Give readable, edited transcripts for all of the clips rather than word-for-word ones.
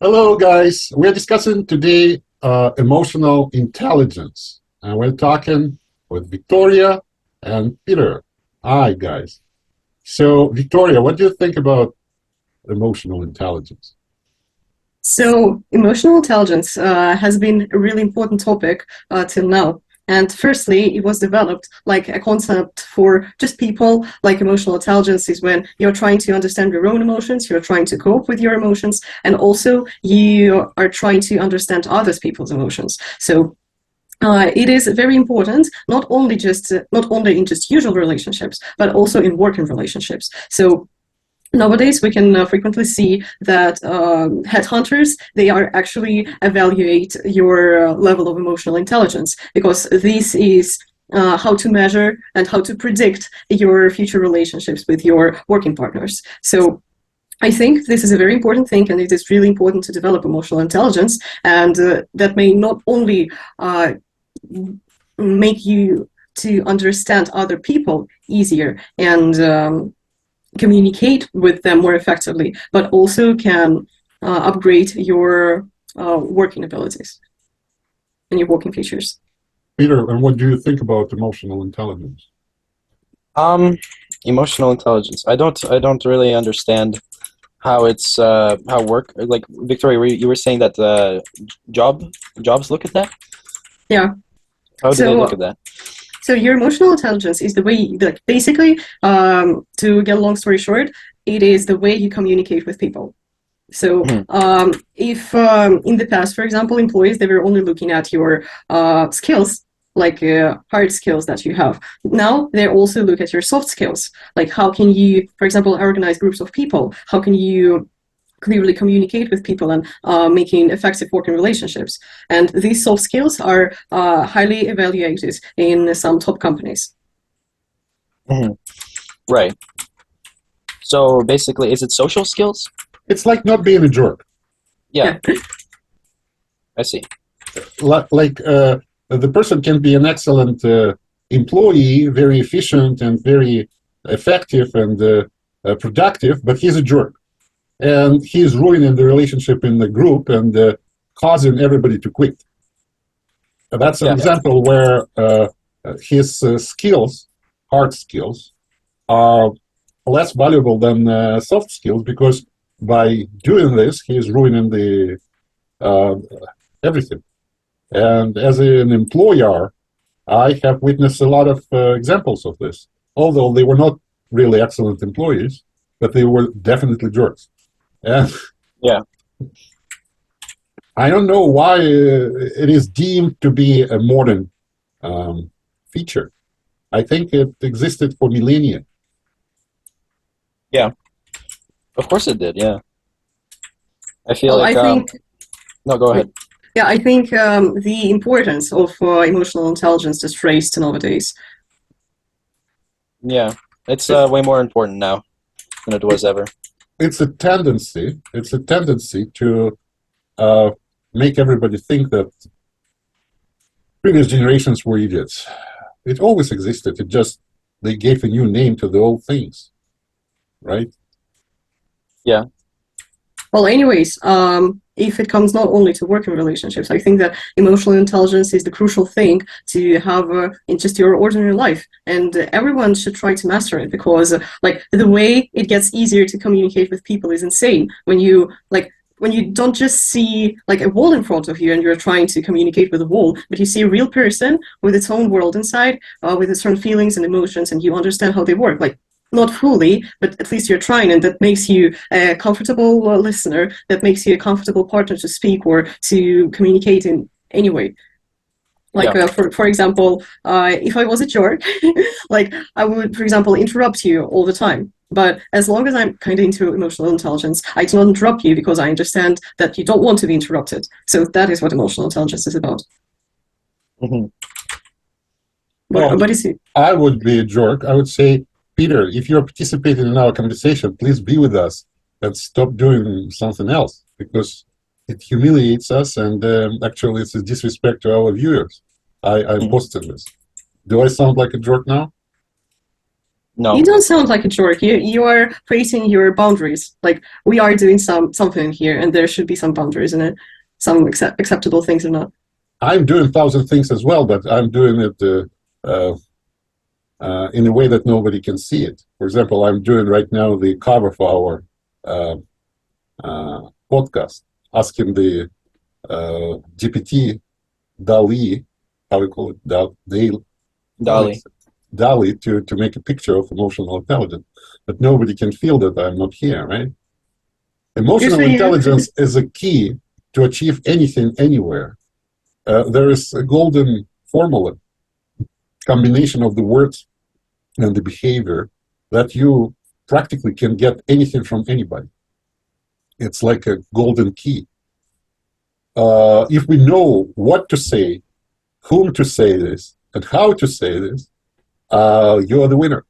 Hello, guys. We're discussing today emotional intelligence. And we're talking with Victoria and Peter. Hi, guys. So, Victoria, what do you think about emotional intelligence? So, emotional intelligence has been a really important topic till now. And firstly, it was developed like a concept for just people. Like emotional intelligence is when you're trying to understand your own emotions, you're trying to cope with your emotions, and also you are trying to understand other people's emotions. So it is very important, not only in just usual relationships, but also in working relationships. So nowadays, we can frequently see that headhunters, they are actually evaluate your level of emotional intelligence, because this is how to measure and how to predict your future relationships with your working partners. So I think this is a very important thing, and it is really important to develop emotional intelligence, and that may not only make you to understand other people easier and communicate with them more effectively, but also can upgrade your working abilities and your working features. Peter, and what do you think about emotional intelligence? Emotional intelligence. I don't really understand how it's how work, like Victoria, you were saying that jobs look at that? Yeah. How do they look at that? So your emotional intelligence is the way, like basically, to get a long story short, it is the way you communicate with people. So if in the past, for example, employees, they were only looking at your skills, like hard skills that you have. Now they also look at your soft skills, like how can you, for example, organize groups of people? How can you clearly communicate with people and making effective working relationships? And these soft skills are highly evaluated in some top companies. Right. So basically, is it social skills? It's like not being a jerk. Yeah. I see. Like the person can be an excellent employee, very efficient and very effective and productive, but he's a jerk. And he's ruining the relationship in the group and causing everybody to quit. That's an example where his skills, hard skills, are less valuable than soft skills, because by doing this, he's ruining the everything. And as an employer, I have witnessed a lot of examples of this, although they were not really excellent employees, but they were definitely jerks. And I don't know why it is deemed to be a modern feature. I think it existed for millennia. Yeah, of course it did. Yeah, I feel well, like. I think, no, go ahead. Yeah, I think the importance of emotional intelligence just raised nowadays. Yeah, it's way more important now than it was ever. It's a tendency. It's a tendency to make everybody think that previous generations were idiots. It always existed. It just, they gave a new name to the old things, right? Yeah. Well, anyways, if it comes not only to working relationships, I think that emotional intelligence is the crucial thing to have in just your ordinary life, and everyone should try to master it, because like the way it gets easier to communicate with people is insane. When you don't just see like a wall in front of you and you're trying to communicate with a wall, but you see a real person with its own world inside, with its own feelings and emotions, and you understand how they work. Like, not fully, but at least you're trying, and that makes you a comfortable listener, that makes you a comfortable partner to speak or to communicate in any way. Like, for example, if I was a jerk, like I would, for example, interrupt you all the time. But as long as I'm kind of into emotional intelligence, I do not interrupt you, because I understand that you don't want to be interrupted. So that is what emotional intelligence is about. Well, what is it? I would be a jerk. I would say, Peter, if you're participating in our conversation, please be with us and stop doing something else, because it humiliates us, and actually it's a disrespect to our viewers. I posted this. Do I sound like a jerk now? No. You don't sound like a jerk. You are creating your boundaries. Like, we are doing something here, and there should be some boundaries in it, some acceptable things or not. I'm doing 1,000 things as well, but I'm doing it in a way that nobody can see it. For example, I'm doing right now the cover for our podcast, asking the GPT, DALL-E, how we call it, DALL-E to make a picture of emotional intelligence. But nobody can feel that I'm not here, right? Emotional intelligence is a key to achieve anything, anywhere. There is a golden formula, combination of the words and the behavior, that you practically can get anything from anybody. It's like a golden key. If we know what to say, whom to say this, and how to say this, you are the winner.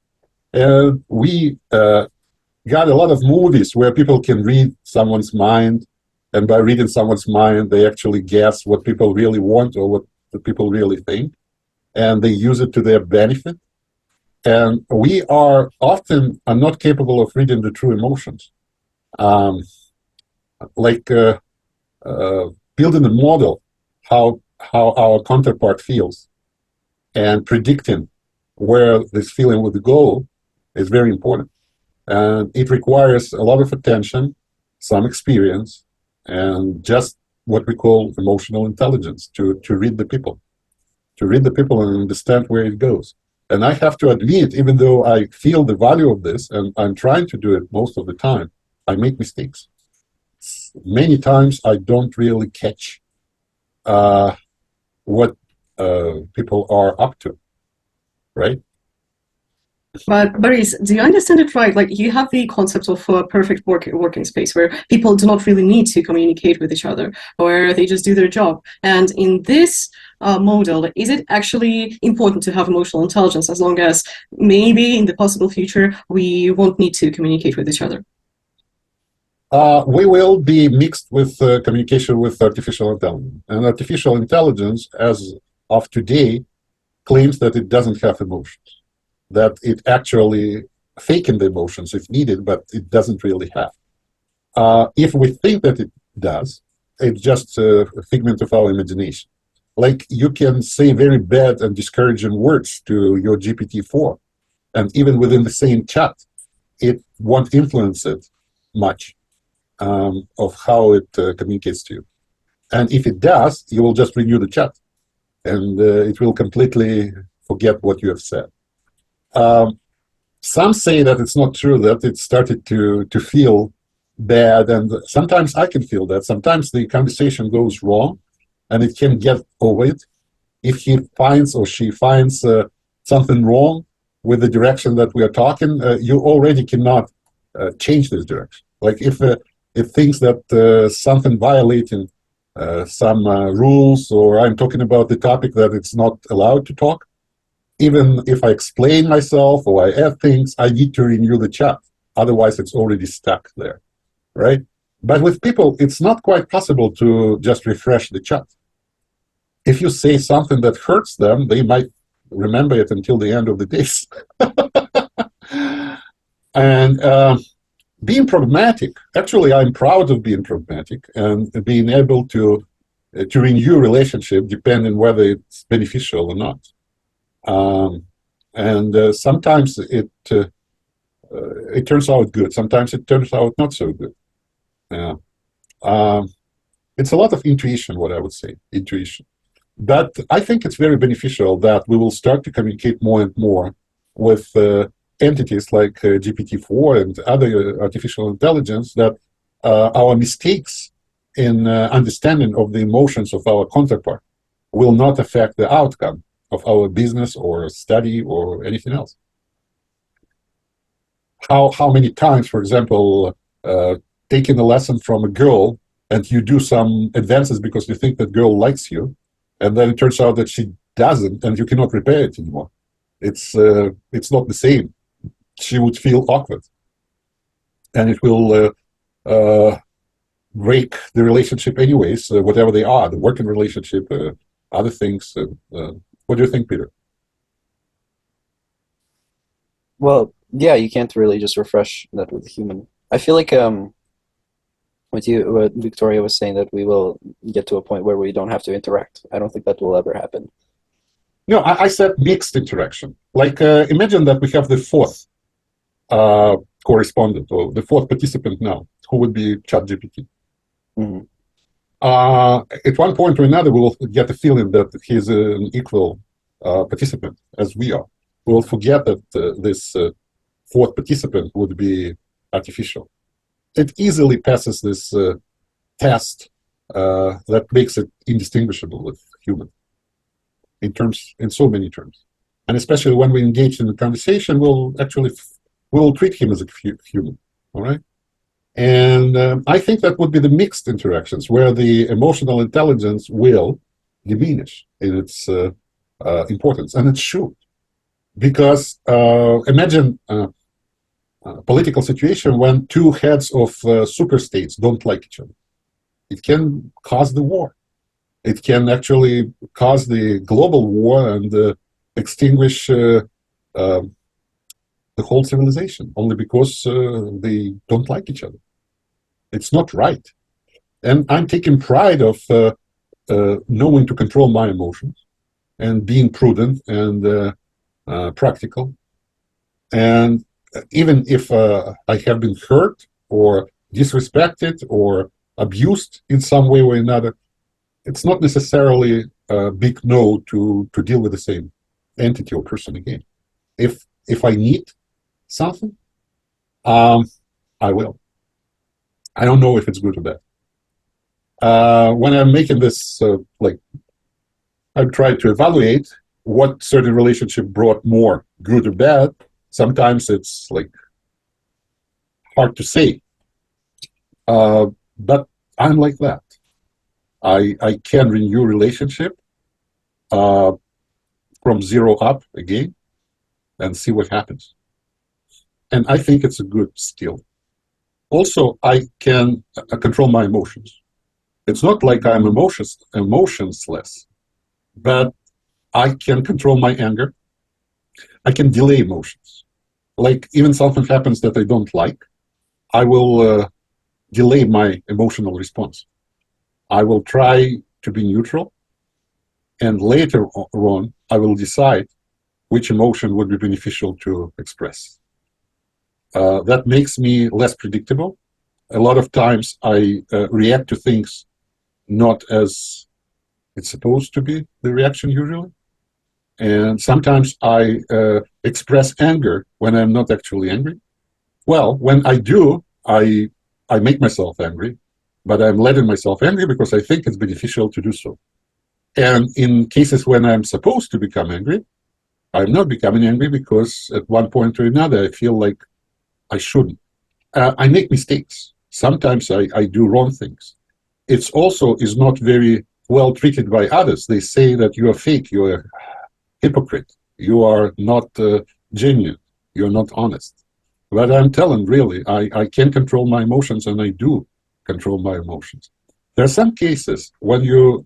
And we got a lot of movies where people can read someone's mind, and by reading someone's mind, they actually guess what people really want or what the people really think, and they use it to their benefit. And we are often not capable of reading the true emotions. Building a model how our counterpart feels and predicting where this feeling would go is very important. And it requires a lot of attention, some experience, and just what we call emotional intelligence to read the people, and understand where it goes. And I have to admit, even though I feel the value of this and I'm trying to do it most of the time, I make mistakes. Many times I don't really catch what people are up to, right? But Boris, do you understand it right? Like, you have the concept of a perfect working space where people do not really need to communicate with each other, where they just do their job. And in this model, is it actually important to have emotional intelligence, as long as maybe in the possible future we won't need to communicate with each other? We will be mixed with communication with artificial intelligence. And artificial intelligence, as of today, claims that it doesn't have emotions, that it actually faking the emotions if needed, but it doesn't really have. If we think that it does, it's just a figment of our imagination. Like, you can say very bad and discouraging words to your GPT-4, and even within the same chat, it won't influence it much of how it communicates to you. And if it does, you will just renew the chat, and it will completely forget what you have said. Some say that it's not true, that it started to feel bad, and sometimes I can feel that. Sometimes the conversation goes wrong, and it can get over it. If he finds or she finds something wrong with the direction that we are talking, you already cannot change this direction. Like, if it thinks that something violating some rules, or I'm talking about the topic that it's not allowed to talk, even if I explain myself or I add things, I need to renew the chat. Otherwise, it's already stuck there, right? But with people, it's not quite possible to just refresh the chat. If you say something that hurts them, they might remember it until the end of the days. And being pragmatic, actually, I'm proud of being pragmatic and being able to renew relationship depending whether it's beneficial or not. Sometimes it turns out good. Sometimes it turns out not so good. Yeah. It's a lot of intuition, what I would say, intuition. But I think it's very beneficial that we will start to communicate more and more with entities like GPT-4 and other artificial intelligence, that our mistakes in understanding of the emotions of our counterpart will not affect the outcome of our business or study or anything else. How many times, for example, taking a lesson from a girl and you do some advances because you think that girl likes you, and then it turns out that she doesn't, and you cannot repair it anymore. It's not the same. She would feel awkward, and it will break the relationship anyways, whatever they are, the working relationship, other things. What do you think, Peter? Well, yeah, you can't really just refresh that with a human. I feel like what Victoria was saying, that we will get to a point where we don't have to interact. I don't think that will ever happen. No, I said mixed interaction. Like imagine that we have the fourth correspondent or the fourth participant now, who would be ChatGPT. Mm-hmm. At one point or another, we will get a feeling that he's an equal participant as we are. We will forget that this fourth participant would be artificial. It easily passes this test that makes it indistinguishable with human in so many terms. And especially when we engage in a conversation, we'll treat him as a human, all right? And I think that would be the mixed interactions where the emotional intelligence will diminish in its importance, and it should. Because imagine a political situation when two heads of superstates don't like each other. It can cause the war. It can actually cause the global war and extinguish the whole civilization only because they don't like each other. It's not right. And I'm taking pride of knowing to control my emotions and being prudent and practical. And even if I have been hurt or disrespected or abused in some way or another, it's not necessarily a big no to deal with the same entity or person again. If I need something, I will. I don't know if it's good or bad. When I'm making this, I've tried to evaluate what certain relationship brought more, good or bad. Sometimes it's hard to say, but I'm like that. I can renew relationship from zero up again and see what happens. And I think it's a good skill. Also, I can control my emotions. It's not like I'm emotionless, but I can control my anger. I can delay emotions. Like even something happens that I don't like, I will delay my emotional response. I will try to be neutral, and later on, I will decide which emotion would be beneficial to express. That makes me less predictable. A lot of times I react to things not as it's supposed to be the reaction usually. And sometimes I express anger when I'm not actually angry. Well, when I do, I make myself angry, but I'm letting myself angry because I think it's beneficial to do so. And in cases when I'm supposed to become angry, I'm not becoming angry because at one point or another, I feel like I shouldn't. I make mistakes. Sometimes I do wrong things. It's also is not very well treated by others. They say that you are fake, you are hypocrite, you are not genuine, you're not honest. But I'm telling, really, I can control my emotions, and I do control my emotions. There are some cases when you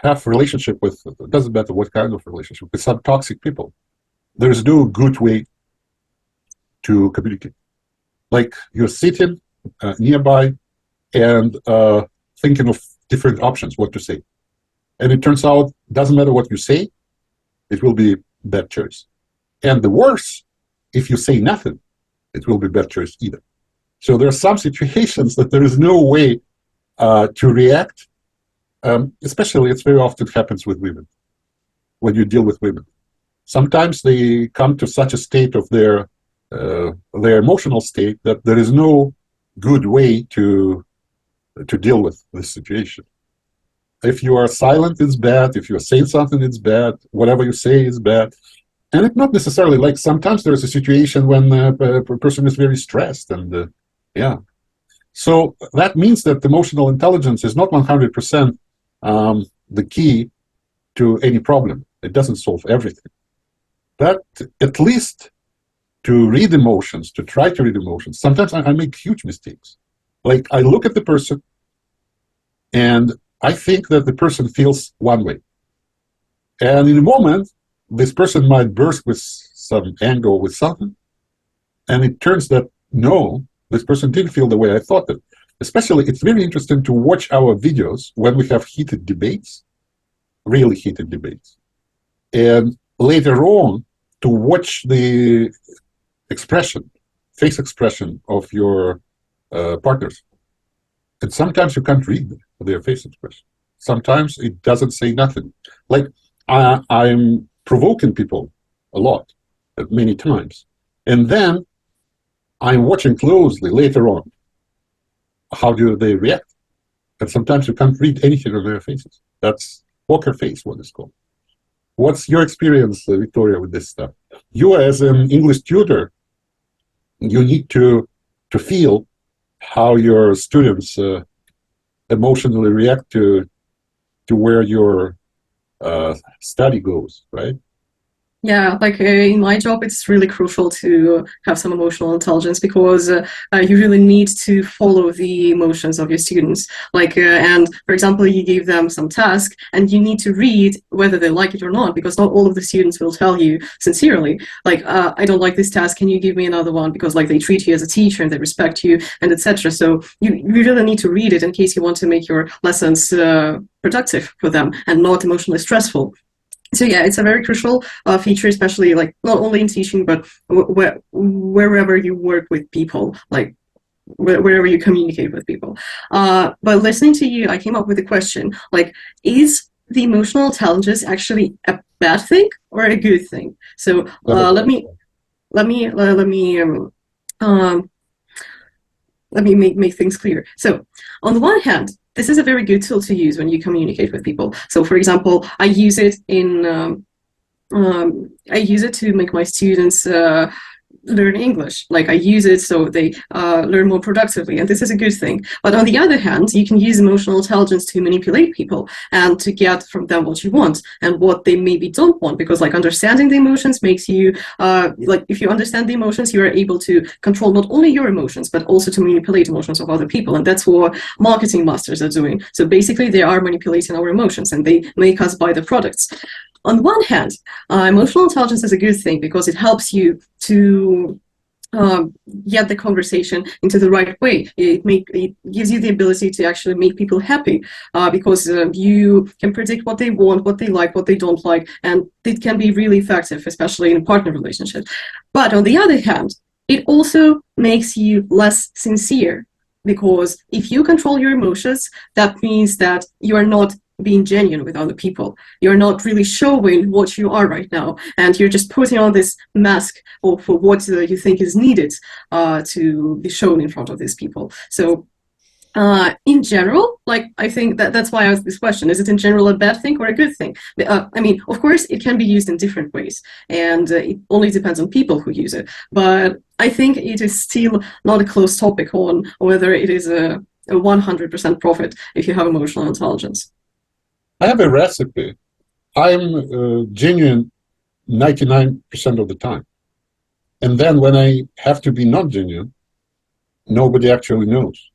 have relationship with, it doesn't matter what kind of relationship, with some toxic people. There's no good way to communicate. Like you're sitting nearby and thinking of different options, what to say. And it turns out, doesn't matter what you say, it will be bad choice. And the worse, if you say nothing, it will be bad choice either. So there are some situations that there is no way to react. Especially, it's very often happens with women, when you deal with women. Sometimes they come to such a state of their emotional state that there is no good way to deal with this situation. If you are silent, it's bad. If you're saying something, it's bad. Whatever you say is bad. And it's not necessarily like sometimes there's a situation when a person is very stressed and yeah. So that means that emotional intelligence is not 100% the key to any problem. It doesn't solve everything. But at least to read emotions, to try to read emotions, sometimes I make huge mistakes. Like I look at the person and I think that the person feels one way. And in a moment, this person might burst with some angle with something, and it turns that no, this person didn't feel the way I thought it. Especially, it's very interesting to watch our videos when we have heated debates, really heated debates, and later on to watch the expression, face expression of your partners. And sometimes you can't read their face expression. Sometimes it doesn't say nothing. Like I'm provoking people a lot, many times. And then I'm watching closely later on. How do they react? And sometimes you can't read anything on their faces. That's poker face, what it's called. What's your experience, Victoria, with this stuff? You as an English tutor, you need to feel how your students emotionally react to where your study goes, right? Yeah, like in my job, it's really crucial to have some emotional intelligence because you really need to follow the emotions of your students. Like, and for example, you give them some task and you need to read whether they like it or not, because not all of the students will tell you sincerely, like, I don't like this task, can you give me another one? Because like they treat you as a teacher and they respect you and etc. So you really need to read it in case you want to make your lessons productive for them and not emotionally stressful. So yeah, it's a very crucial feature, especially like not only in teaching, but wherever you work with people, like wherever you communicate with people. But listening to you, I came up with a question, like, is the emotional intelligence actually a bad thing or a good thing? So let me make things clear. So on the one hand, this is a very good tool to use when you communicate with people. So for example, I use it to make my students learn English. Like I use it so they learn more productively, and this is a good thing. But on the other hand, you can use emotional intelligence to manipulate people and to get from them what you want and what they maybe don't want, because like understanding the emotions makes you like if you understand the emotions, you are able to control not only your emotions but also to manipulate emotions of other people, and that's what marketing masters are doing. So basically they are manipulating our emotions and they make us buy the products. On the one hand, emotional intelligence is a good thing because it helps you to get the conversation into the right way. It gives you the ability to actually make people happy because you can predict what they want, what they like, what they don't like, and it can be really effective, especially in a partner relationship. But on the other hand, it also makes you less sincere, because if you control your emotions, that means that you are not being genuine with other people. You're not really showing what you are right now, and you're just putting on this mask for what you think is needed to be shown in front of these people. So in general, like I think that's why I asked this question: is it in general a bad thing or a good thing? I mean, of course, it can be used in different ways, and it only depends on people who use it. But I think it is still not a close topic on whether it is a 100% profit if you have emotional intelligence. I have a recipe. I'm genuine 99% of the time. And then when I have to be not genuine, nobody actually knows.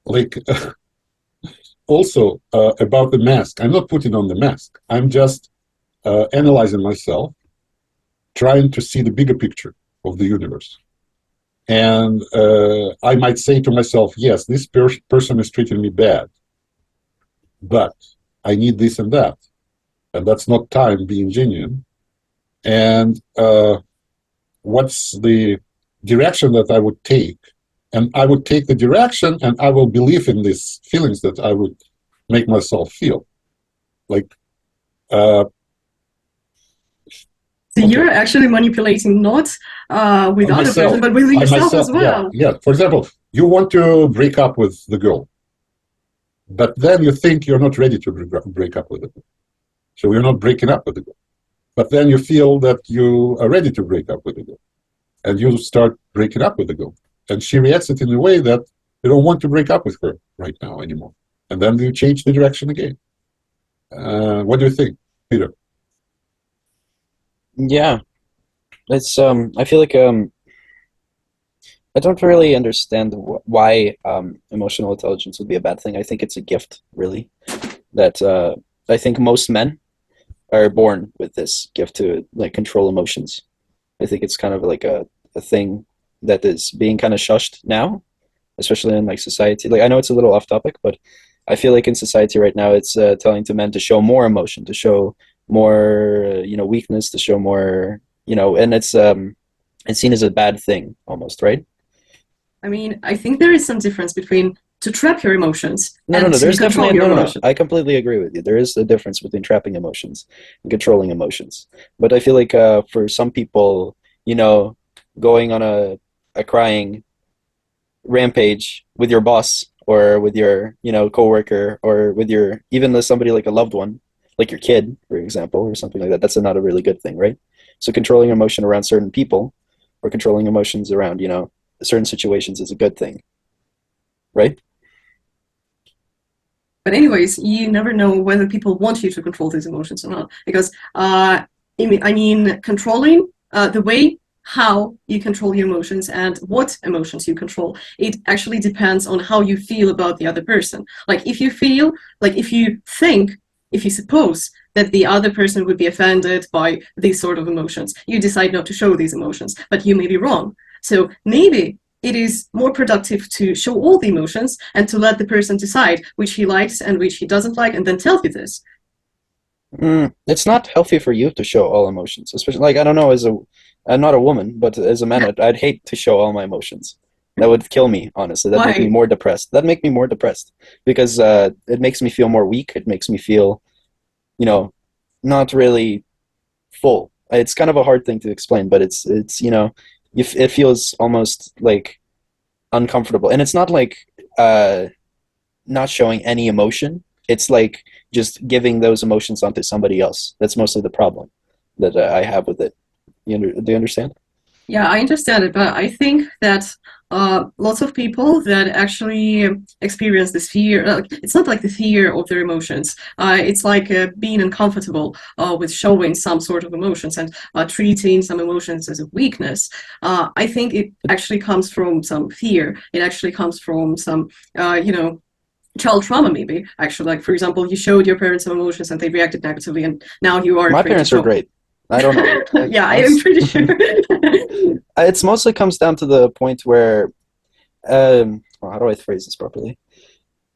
Like, also about the mask, I'm not putting on the mask. I'm just analyzing myself, trying to see the bigger picture of the universe. And I might say to myself, yes, this person is treating me bad, but I need this and that. And that's not time being genuine. And what's the direction that I would take? And I would take the direction and I will believe in these feelings that I would make myself feel. Like, so you're actually manipulating not with other person, but with yourself as well. Yeah. For example, you want to break up with the girl, but then you think you're not ready to break up with the girl. So you're not breaking up with the girl. But then you feel that you are ready to break up with the girl. And you start breaking up with the girl. And she reacts it in a way that you don't want to break up with her right now anymore. And then you change the direction again. What do you think, Peter? Yeah, it's I feel like I don't really understand why emotional intelligence would be a bad thing. I think it's a gift, really, that I think most men are born with this gift to like control emotions. I think it's kind of like a thing that is being kind of shushed now, especially in like society. Like I know it's a little off topic, but I feel like in society right now it's telling to men to show more emotion, to show more weakness, to show more and it's seen as a bad thing almost, right? I mean, I think there is some difference between to trap your emotions No, and there's to control definitely your no. emotions. I completely agree with you. There is a difference between trapping emotions and controlling emotions. But I feel like for some people, going on a crying rampage with your boss or with your coworker or with your even somebody like a loved one, like your kid, for example, or something like that, that's not a really good thing, right? So controlling emotion around certain people or controlling emotions around certain situations is a good thing, right? But anyways, you never know whether people want you to control these emotions or not, because I mean, controlling the way how you control your emotions and what emotions you control, it actually depends on how you feel about the other person. Like if you feel, like if you think, if you suppose that the other person would be offended by these sort of emotions, you decide not to show these emotions, but you may be wrong. So maybe it is more productive to show all the emotions and to let the person decide which he likes and which he doesn't like, and then tell you this. It's not healthy for you to show all emotions, especially like I don't know, I'm not a woman, but as a man, I'd hate to show all my emotions. That would kill me, honestly. That'd make me more depressed. That'd make me more depressed because it makes me feel more weak. It makes me feel, not really full. It's kind of a hard thing to explain, but it's it feels almost like uncomfortable, and it's not like not showing any emotion. It's like just giving those emotions onto somebody else. That's mostly the problem that I have with it. Do you understand? Yeah, I understand it, but I think that lots of people that actually experience this fear, it's not like the fear of their emotions. It's like being uncomfortable with showing some sort of emotions and treating some emotions as a weakness. I think it actually comes from some fear. It actually comes from some, child trauma, maybe. Actually, like for example, you showed your parents some emotions and they reacted negatively, and now you are. My parents are great. I don't know. Yeah, I am pretty sure. It's mostly comes down to the point where, how do I phrase this properly?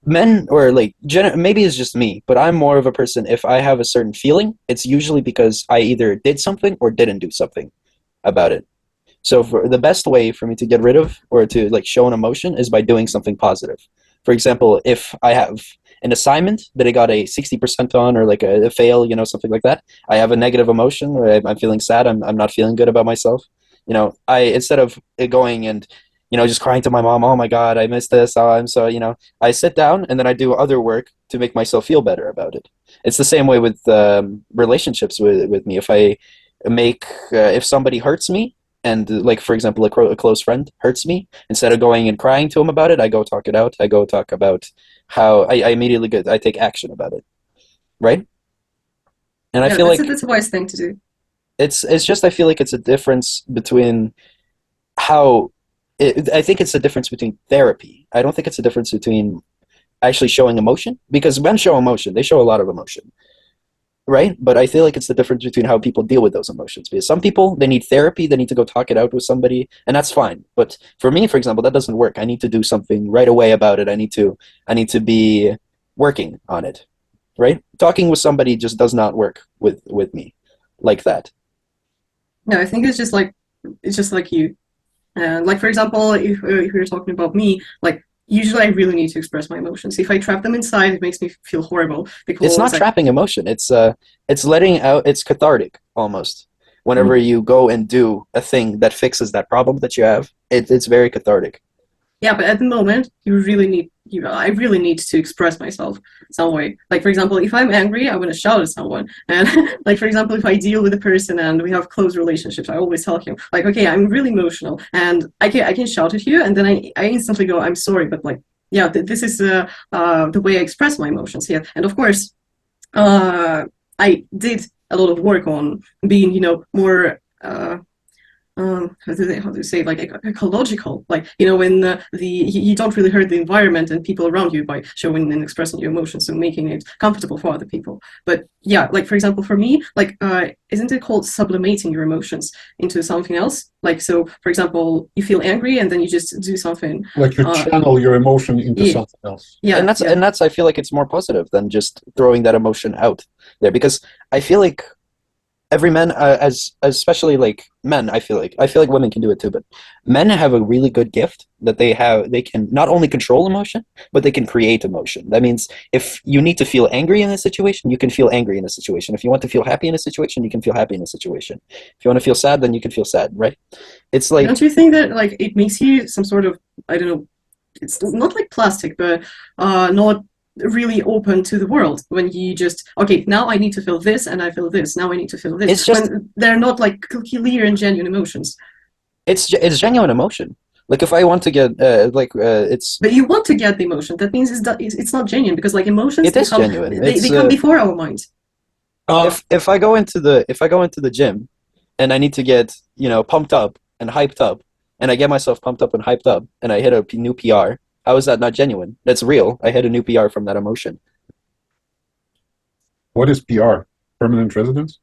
Men, or like, maybe it's just me, but I'm more of a person, if I have a certain feeling, it's usually because I either did something or didn't do something about it. So for the best way for me to get rid of or to like show an emotion is by doing something positive. For example, if I have an assignment that I got a 60% on or like a fail, something like that, I have a negative emotion or I'm feeling sad, I'm not feeling good about myself. I instead of going and just crying to my mom, oh my God, I missed this, oh, I'm so, I sit down and then I do other work to make myself feel better about it. It's the same way with relationships with me. If I make, if somebody hurts me, and like for example a close friend hurts me, instead of going and crying to him about it, I go talk it out. I go talk about how I immediately I take action about it, right? And I feel like that's a wise thing to do. It's just I feel like it's a difference between how I think it's a difference between therapy. I don't think it's a difference between actually showing emotion, because men show emotion, they show a lot of emotion, right? But I feel like it's the difference between how people deal with those emotions, because some people, they need therapy, they need to go talk it out with somebody, and that's fine. But for me, for example, that doesn't work. I need to do something right away about it. I need to be working on it, right? Talking with somebody just does not work with me like that. No, I think it's just like you. Like for example, if you're talking about me, like usually I really need to express my emotions. If I trap them inside, it makes me feel horrible, because it's not trapping emotion. It's letting out. It's cathartic almost. Whenever you go and do a thing that fixes that problem that you have, it's very cathartic. Yeah, but at the moment, I really need to express myself some way. Like for example, if I'm angry, I'm gonna shout at someone. And like for example, if I deal with a person and we have close relationships, I always tell him like, okay, I'm really emotional and I can shout at you, and then I instantly go, I'm sorry, but like, yeah, this is the way I express my emotions. Yeah, and of course, I did a lot of work on being, more how do you say, like ecological, like, you know, when you don't really hurt the environment and people around you by showing and expressing your emotions and making it comfortable for other people. But yeah, like for example, for me, like isn't it called sublimating your emotions into something else? Like, so for example, you feel angry and then you just do something like you channel your emotion into something else. Yeah, and that's I feel like it's more positive than just throwing that emotion out there, because I feel like every man, especially like men, I feel like women can do it too, but men have a really good gift that they can not only control emotion, but they can create emotion. That means if you need to feel angry in a situation, you can feel angry in a situation. If you want to feel happy in a situation, you can feel happy in a situation. If you want to feel sad, then you can feel sad, right? It's like, don't you think that like it makes you some sort of, I don't know, it's not like plastic, but not really open to the world when you just, okay, now I need to feel this and I feel this, now I need to feel this. It's just, when they're not like clear and genuine emotions. It's genuine emotion. Like if I want to get it's, but you want to get the emotion, that means it's not genuine, because like emotions, it is genuine. They come before our minds. If I go into the gym and I need to get, you know, pumped up and hyped up, and I get myself pumped up and hyped up and I hit a new PR, how is that not genuine? That's real. I had a new PR from that emotion. What is PR? Permanent residence?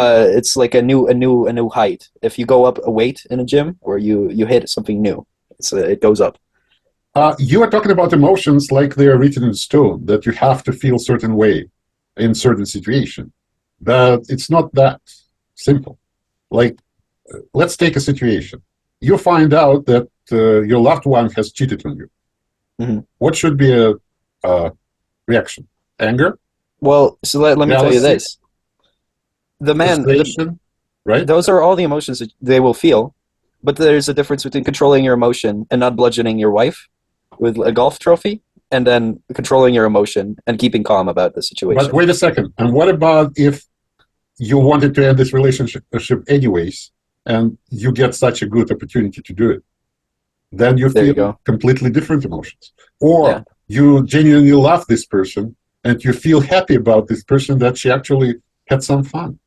It's like a new height. If you go up a weight in a gym, or you hit something new, it goes up. You are talking about emotions like they are written in stone, that you have to feel certain way in certain situation. But it's not that simple. Like, let's take a situation. You find out that your loved one has cheated on you. Mm-hmm. What should be a reaction? Anger? Well, so let me tell you this. The man, right? Those are all the emotions that they will feel, but there's a difference between controlling your emotion and not bludgeoning your wife with a golf trophy, and then controlling your emotion and keeping calm about the situation. But wait a second. And what about if you wanted to end this relationship anyways, and you get such a good opportunity to do it? Then you feel completely different emotions. Or you genuinely love this person and you feel happy about this person, that she actually had some fun.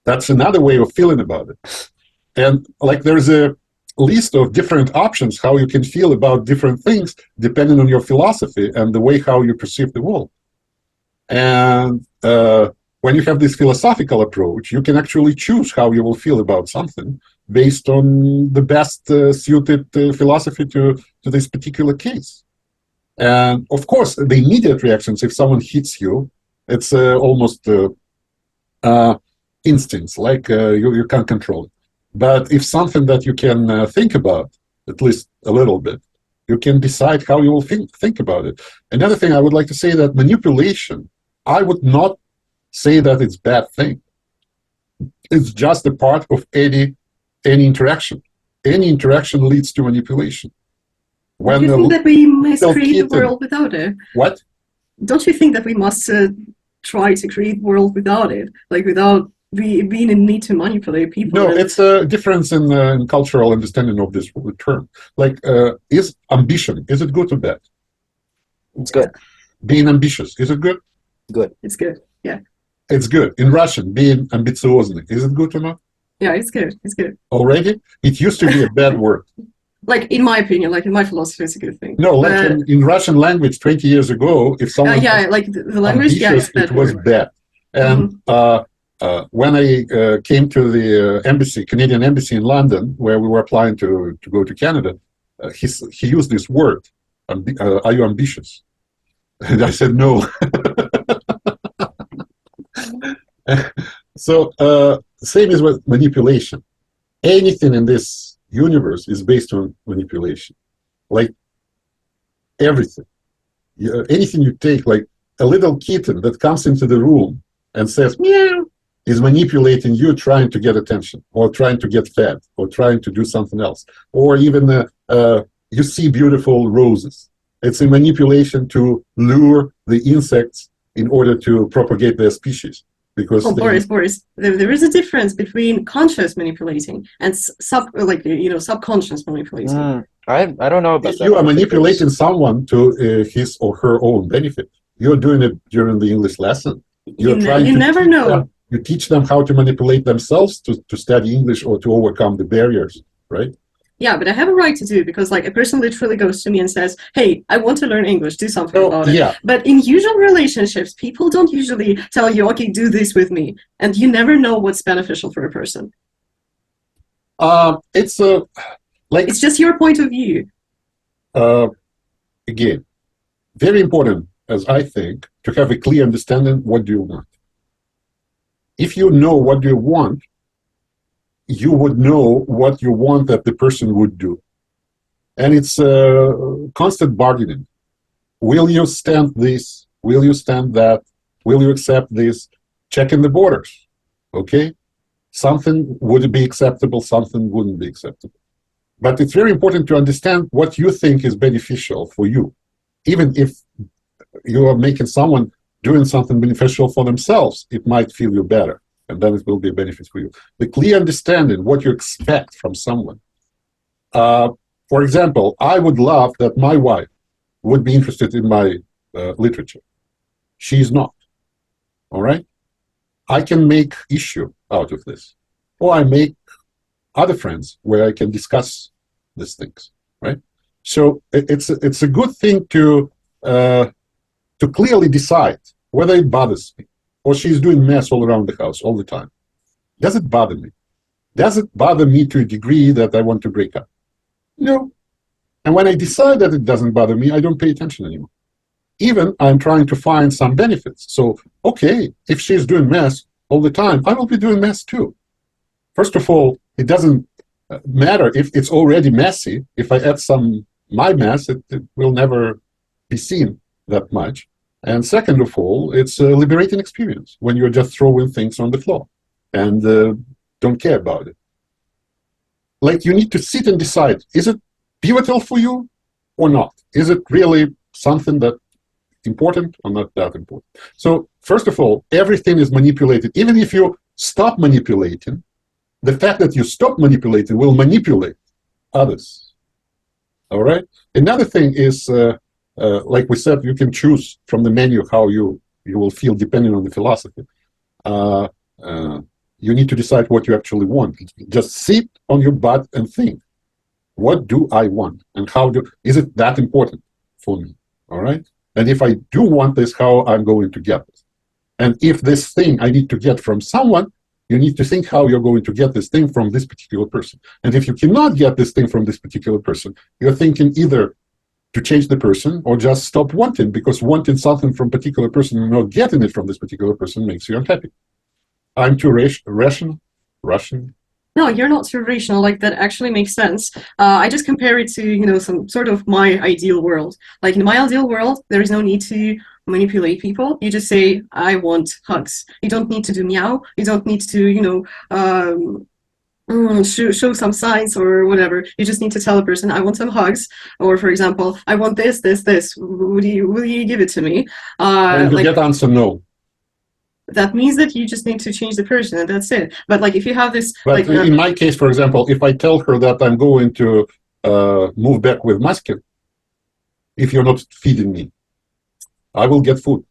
That's another way of feeling about it. And like there's a list of different options how you can feel about different things depending on your philosophy and the way how you perceive the world. And when you have this philosophical approach, you can actually choose how you will feel about something based on the best suited philosophy to this particular case. And of course, the immediate reactions, if someone hits you, it's almost instincts, like you can't control it. But if something that you can think about, at least a little bit, you can decide how you will think about it. Another thing I would like to say, that manipulation, I would not say that it's a bad thing. It's just a part of any interaction. Any interaction leads to manipulation. Don't you think that we must create the world without it? What? Don't you think that we must try to create the world without it? Like without being in need to manipulate people? No, it's a difference in cultural understanding of this term. Like, is ambition, is it good or bad? It's good. Being ambitious, is it good? Good. It's good, yeah. It's good. In Russian, being ambitiozny, is it good or not? Yeah, it's good. It's good. Already? It used to be a bad word. Like, in my opinion, like in my philosophy, it's a good thing. No, like in Russian language 20 years ago, if someone like the language, ambitious, it was bad. And when I came to the embassy, Canadian embassy in London, where we were applying to go to Canada, he used this word, are you ambitious? And I said, no. So same as with manipulation. Anything in this universe is based on manipulation. Like everything. Anything you take, like a little kitten that comes into the room and says, meow, is manipulating you, trying to get attention, or trying to get fed, or trying to do something else. Or even you see beautiful roses. It's a manipulation to lure the insects in order to propagate their species. Because Boris, there is a difference between conscious manipulating and subconscious manipulating. I don't know about that. You are manipulating someone to his or her own benefit. You're doing it during the English lesson. You never know. You teach them how to manipulate themselves to study English or to overcome the barriers, right? Yeah, but I have a right to do it because like a person literally goes to me and says, hey, I want to learn English, do something about it. Yeah. But in usual relationships, people don't usually tell you, okay, do this with me. And you never know what's beneficial for a person. It's It's just your point of view. Again, very important, as I think, to have a clear understanding what do you want. If you know what you want, you would know what you want that the person would do. And it's constant bargaining. Will you stand this? Will you stand that? Will you accept this? Checking the borders, okay? Something would be acceptable, something wouldn't be acceptable. But it's very important to understand what you think is beneficial for you. Even if you are making someone doing something beneficial for themselves, it might feel you better, and then it will be a benefit for you. The clear understanding what you expect from someone. For example, I would love that my wife would be interested in my literature. She is not, all right? I can make issue out of this, or I make other friends where I can discuss these things, right? So it's a good thing to clearly decide whether it bothers me, or she's doing mess all around the house all the time. Does it bother me? Does it bother me to a degree that I want to break up? No. And when I decide that it doesn't bother me, I don't pay attention anymore. Even I'm trying to find some benefits. So, okay, if she's doing mess all the time, I will be doing mess too. First of all, it doesn't matter if it's already messy. If I add some my mess, it will never be seen that much. And second of all, it's a liberating experience when you're just throwing things on the floor and don't care about it. Like, you need to sit and decide, is it pivotal for you or not? Is it really something that important or not that important? So first of all, everything is manipulated. Even if you stop manipulating, the fact that you stop manipulating will manipulate others. All right? Another thing is, like we said, you can choose from the menu how you will feel depending on the philosophy. You need to decide what you actually want. Just sit on your butt and think, what do I want? And is it that important for me? All right? And if I do want this, how I'm going to get it? And if this thing I need to get from someone, you need to think how you're going to get this thing from this particular person. And if you cannot get this thing from this particular person, you're thinking either to change the person or just stop wanting, because wanting something from a particular person and not getting it from this particular person makes you unhappy. I'm too Russian? No, you're not too rational. Like, that actually makes sense. I just compare it to, some sort of my ideal world. Like, in my ideal world, there is no need to manipulate people. You just say, I want hugs. You don't need to do meow. You don't need to, show some signs or whatever. You just need to tell a person, I want some hugs. Or, for example, I want this. Will you give it to me? And you get answer no. That means that you just need to change the person, and that's it. But like, if you have this, but like, in my case, for example, if I tell her that I'm going to move back with Muskin, if you're not feeding me, I will get food.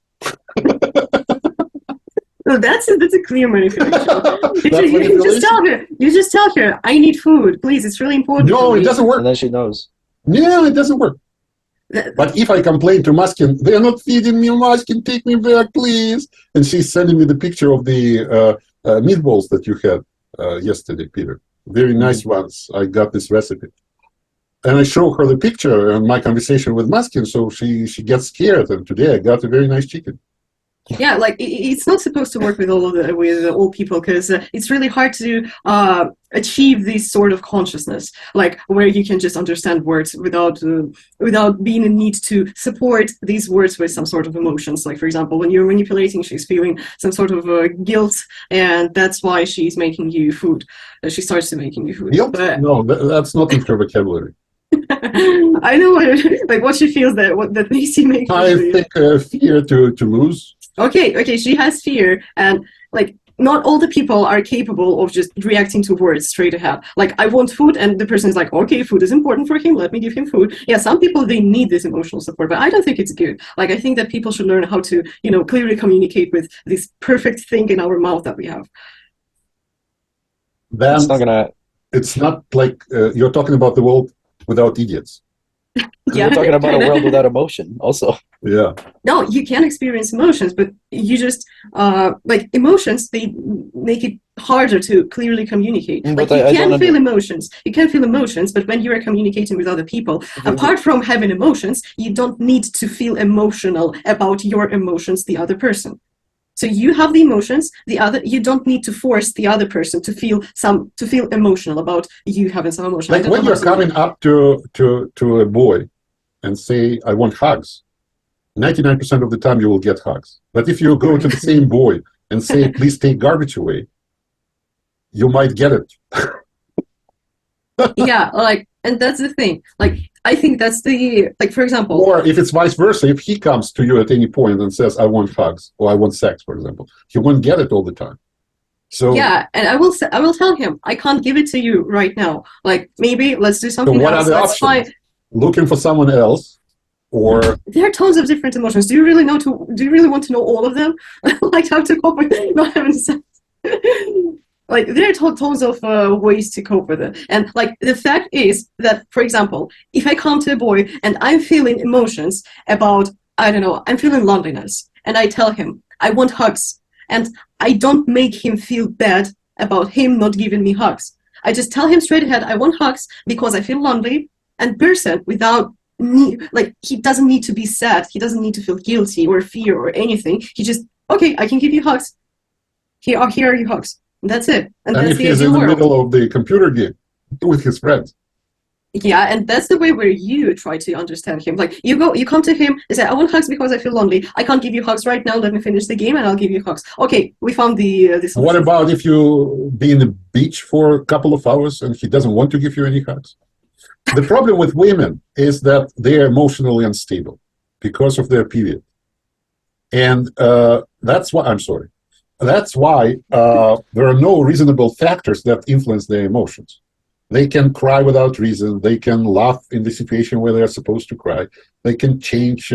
No, that's a clear manipulation. You just tell her, I need food, please. It's really important. No, it doesn't work. And then she knows. No, it doesn't work. But if I complain to Muskin, they're not feeding me, Muskin, take me back, please. And she's sending me the picture of the meatballs that you had yesterday, Peter. Very nice ones. I got this recipe. And I show her the picture and my conversation with Muskin, so she gets scared. And today I got a very nice chicken. Yeah, like, it's not supposed to work with all people, because it's really hard to achieve this sort of consciousness, like, where you can just understand words without being in need to support these words with some sort of emotions. Like, for example, when you're manipulating, she's feeling some sort of guilt, and that's why she's making you food. She starts to making you food. Guilt? But no, that's not in her vocabulary. I know what she feels that makes you make. I think fear to lose. Okay, she has fear, and like, not all the people are capable of just reacting to words straight ahead. Like, I want food, and the person is like, okay, food is important for him, let me give him food. Yeah, some people, they need this emotional support, but I don't think it's good. Like, I think that people should learn how to, you know, clearly communicate with this perfect thing in our mouth that we have. Then it's not like you're talking about the world without idiots. Yeah, we're talking about a world without emotion also. Yeah. No, you can experience emotions, but you just like, emotions, they make it harder to clearly communicate. Like, you can feel emotions. You can feel emotions, but when you are communicating with other people, apart from having emotions, you don't need to feel emotional about your emotions, the other person. So you have the emotions, you don't need to force the other person to feel emotional about you having some emotion. Like, when you're coming up to a boy and say, I want hugs, 99% of the time you will get hugs. But if you go to the same boy and say, please take garbage away, you might get it. Yeah, like, and that's the thing. Like, I think that's the, like, for example. Or if it's vice versa, if he comes to you at any point and says, I want hugs, or I want sex, for example, he won't get it all the time. So yeah, and I will tell him, I can't give it to you right now. Like, maybe let's do something what else. Are the options? Looking for someone else, or there are tons of different emotions. Do you really want to know all of them? Like, how to cope with not having sex? Like, there are tons of ways to cope with it. And, like, the fact is that, for example, if I come to a boy and I'm feeling emotions about, I don't know, I'm feeling loneliness, and I tell him, I want hugs, and I don't make him feel bad about him not giving me hugs. I just tell him straight ahead, I want hugs because I feel lonely, and person without like, he doesn't need to be sad, he doesn't need to feel guilty or fear or anything. He just, okay, I can give you hugs. Here are your hugs. That's it. And that's if he's in the middle of the computer game with his friends. Yeah, and that's the way where you try to understand him. Like, you come to him and say, I want hugs because I feel lonely. I can't give you hugs right now. Let me finish the game and I'll give you hugs. Okay, we found the solution. What about if you be in the beach for a couple of hours and he doesn't want to give you any hugs? The problem with women is that they are emotionally unstable because of their period. And that's why, I'm sorry. That's why there are no reasonable factors that influence their emotions. They can cry without reason. They can laugh in the situation where they're supposed to cry. They can change,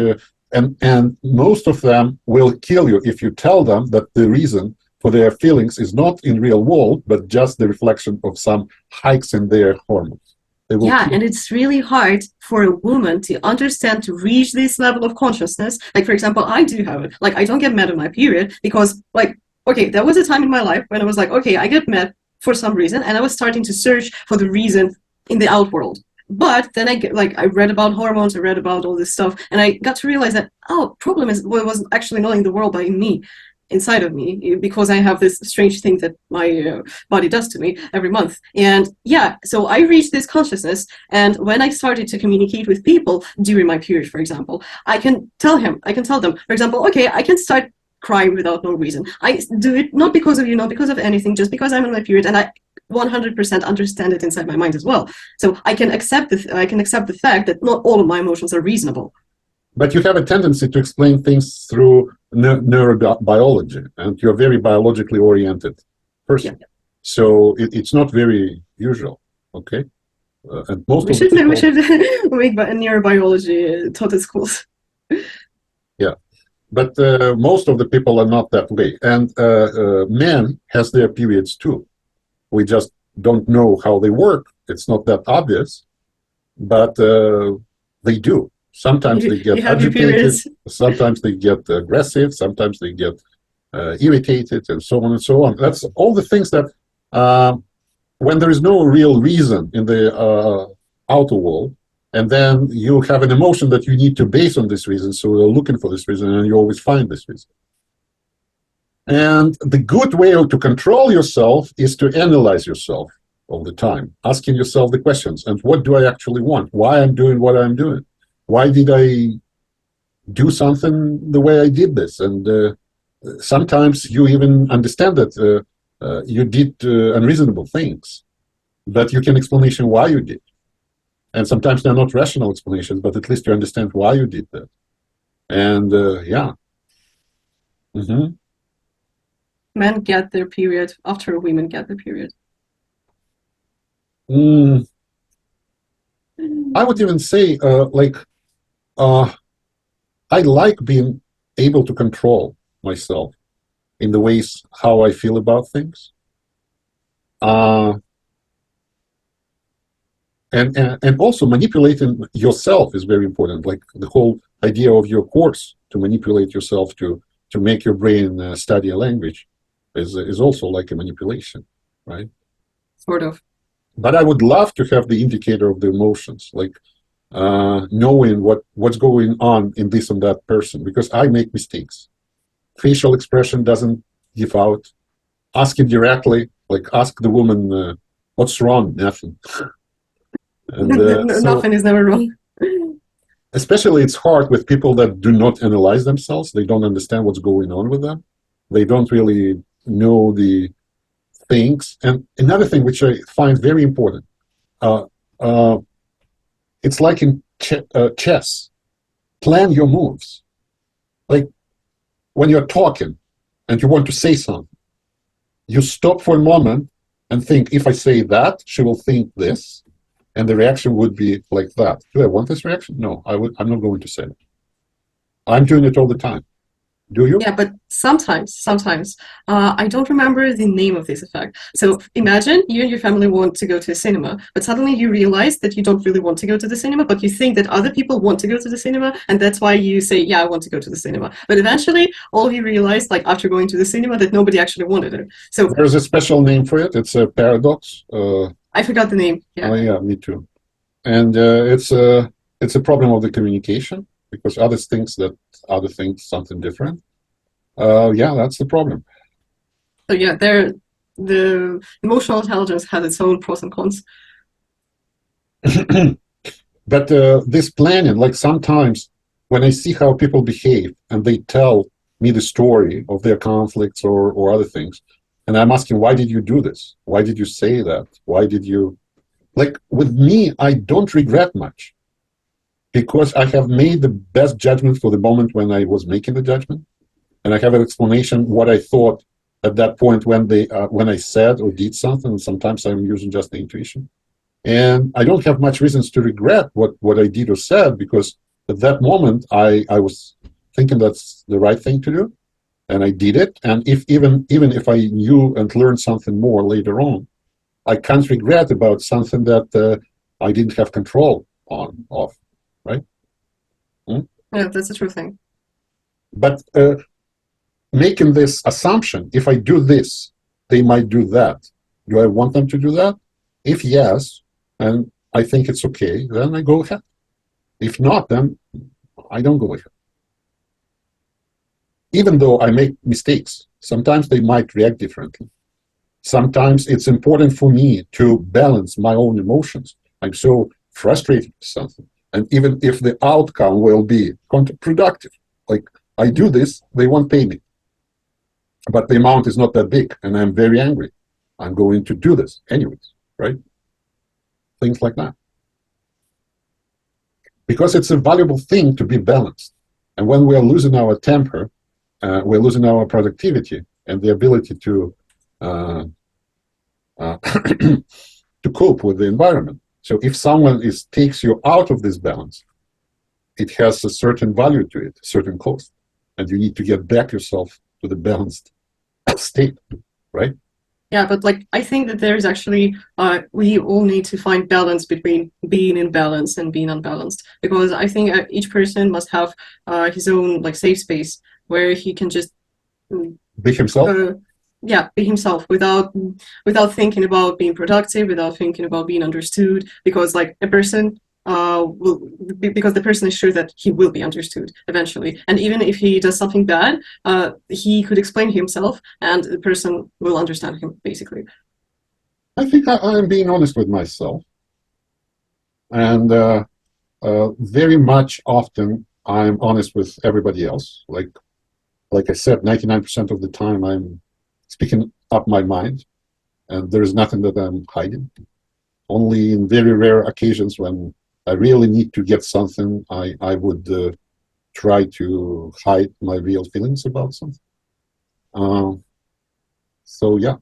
and most of them will kill you if you tell them that the reason for their feelings is not in real world, but just the reflection of some hikes in their hormones. Yeah, and it's really hard for a woman to understand, to reach this level of consciousness. Like, for example, I do have it. Like, I don't get mad on my period because, like, okay, there was a time in my life when I was like, okay, I get mad for some reason, and I was starting to search for the reason in the outworld. But then I read about hormones, I read about all this stuff, and I got to realize that, oh, problem is, well, it was actually not in the world, but in me, inside of me, because I have this strange thing that my body does to me every month. And yeah, so I reached this consciousness, and when I started to communicate with people during my period, for example, I can tell them, for example, okay, I can start crying without no reason. I do it not because of you, not because of anything, just because I'm in my period, and I 100% understand it inside my mind as well. So I can accept the fact that not all of my emotions are reasonable. But you have a tendency to explain things through neurobiology, and you're a very biologically oriented person. Yeah. So it's not very usual, okay? And most we should make neurobiology taught at schools. Yeah. But most of the people are not that way. And men has their periods too. We just don't know how they work. It's not that obvious, but they do. Sometimes they get agitated, sometimes they get aggressive, sometimes they get irritated, and so on and so on. That's all the things that when there is no real reason in the outer world, and then you have an emotion that you need to base on this reason, so you're looking for this reason, and you always find this reason. And the good way to control yourself is to analyze yourself all the time, asking yourself the questions, and what do I actually want? Why I'm doing what I'm doing? Why did I do something the way I did this? And sometimes you even understand that you did unreasonable things, but you can explanation why you did. And sometimes they're not rational explanations, but at least you understand why you did that. And yeah. Mm-hmm. men get their period after women get their period? I would even say, I like being able to control myself in the ways how I feel about things. And also manipulating yourself is very important. Like the whole idea of your course to manipulate yourself to make your brain study a language is also like a manipulation, right? Sort of. But I would love to have the indicator of the emotions, like knowing what's going on in this and that person, because I make mistakes. Facial expression doesn't give out. Asking directly, like ask the woman, what's wrong? Nothing. And, nothing is never wrong. Especially it's hard with people that do not analyze themselves. They don't understand what's going on with them. They don't really know the things. And another thing which I find very important, it's like in chess. Plan your moves. Like when you're talking and you want to say something, you stop for a moment and think, if I say that, she will think this, and the reaction would be like that. Do I want this reaction? No, I'm not going to say it. I'm doing it all the time. Do you? Yeah, but sometimes, I don't remember the name of this effect. So imagine you and your family want to go to a cinema, but suddenly you realize that you don't really want to go to the cinema, but you think that other people want to go to the cinema, and that's why you say, yeah, I want to go to the cinema. But eventually, all of you realize, like after going to the cinema, that nobody actually wanted it. So there's a special name for it. It's a paradox. I forgot the name. Yeah. Oh yeah, me too. And it's a problem of the communication, because others thinks that other thinks something different. Yeah, that's the problem. So yeah, the emotional intelligence has its own pros and cons. But this planning, like sometimes when I see how people behave and they tell me the story of their conflicts or other things, and I'm asking, why did you do this? Why did you say that? Why did you... Like with me, I don't regret much, because I have made the best judgment for the moment when I was making the judgment, and I have an explanation what I thought at that point when I said or did something. And sometimes I'm using just the intuition, and I don't have much reasons to regret what I did or said, because at that moment I was thinking that's the right thing to do, and I did it. And even if I knew and learned something more later on, I can't regret about something that I didn't have control of, right? Yeah, that's a true thing. But making this assumption, if I do this, they might do that. Do I want them to do that? If yes, and I think it's okay, then I go ahead. If not, then I don't go ahead. Even though I make mistakes, sometimes they might react differently. Sometimes it's important for me to balance my own emotions. I'm so frustrated with something. And even if the outcome will be counterproductive, like I do this, they won't pay me. But the amount is not that big, and I'm very angry. I'm going to do this anyways, right? Things like that. Because it's a valuable thing to be balanced. And when we're losing our temper, we're losing our productivity and the ability to to cope with the environment. So if someone takes you out of this balance, it has a certain value to it, a certain cost, and you need to get back yourself to the balanced state, right? Yeah, but like I think that there's actually we all need to find balance between being in balance and being unbalanced, because I think each person must have his own like safe space where he can just be himself. Yeah, be himself without thinking about being productive, without thinking about being understood, because like a person because the person is sure that he will be understood eventually, and even if he does something bad, he could explain himself and the person will understand him, basically. I think I'm being honest with myself, and very much often I'm honest with everybody else. Like I said, 99% of the time I'm speaking up my mind, and there's nothing that I'm hiding. Only in very rare occasions when I really need to get something, I would try to hide my real feelings about something. So yeah.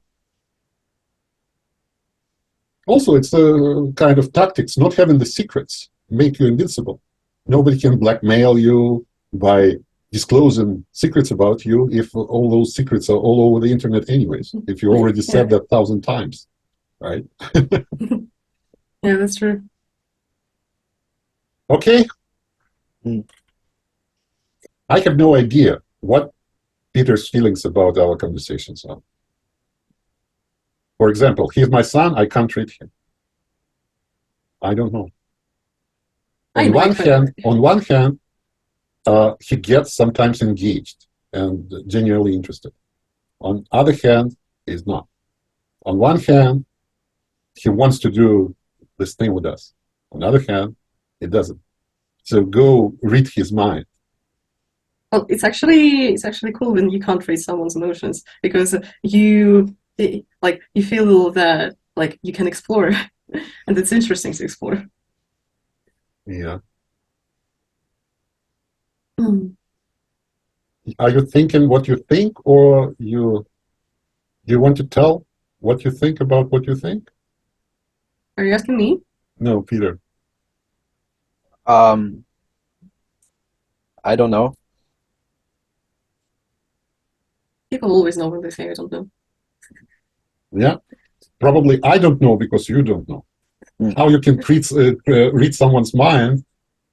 Also, it's a kind of tactics. Not having the secrets make you invincible. Nobody can blackmail you by disclosing secrets about you if all those secrets are all over the internet anyways, if you already said that 1,000 times, right? Yeah, that's true. Okay. I have no idea what Peter's feelings about our conversations are. For example, he's my son, I can't treat him. I don't know. On one hand, he gets sometimes engaged and genuinely interested. On other hand, he's not. On one hand, he wants to do this thing with us. On the other hand, he doesn't. So go read his mind. Well, it's actually cool when you can't read someone's emotions, because you feel that like you can explore, and it's interesting to explore. Yeah. Are you thinking what you think, or do you want to tell what you think about what you think? Are you asking me? No, Peter. I don't know. People always know when they say I don't know. Yeah, probably I don't know because you don't know. How you can read someone's mind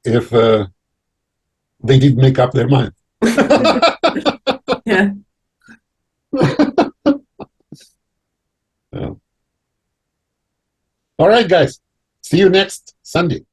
if they didn't make up their mind? Yeah. Yeah. All right, guys. See you next Sunday.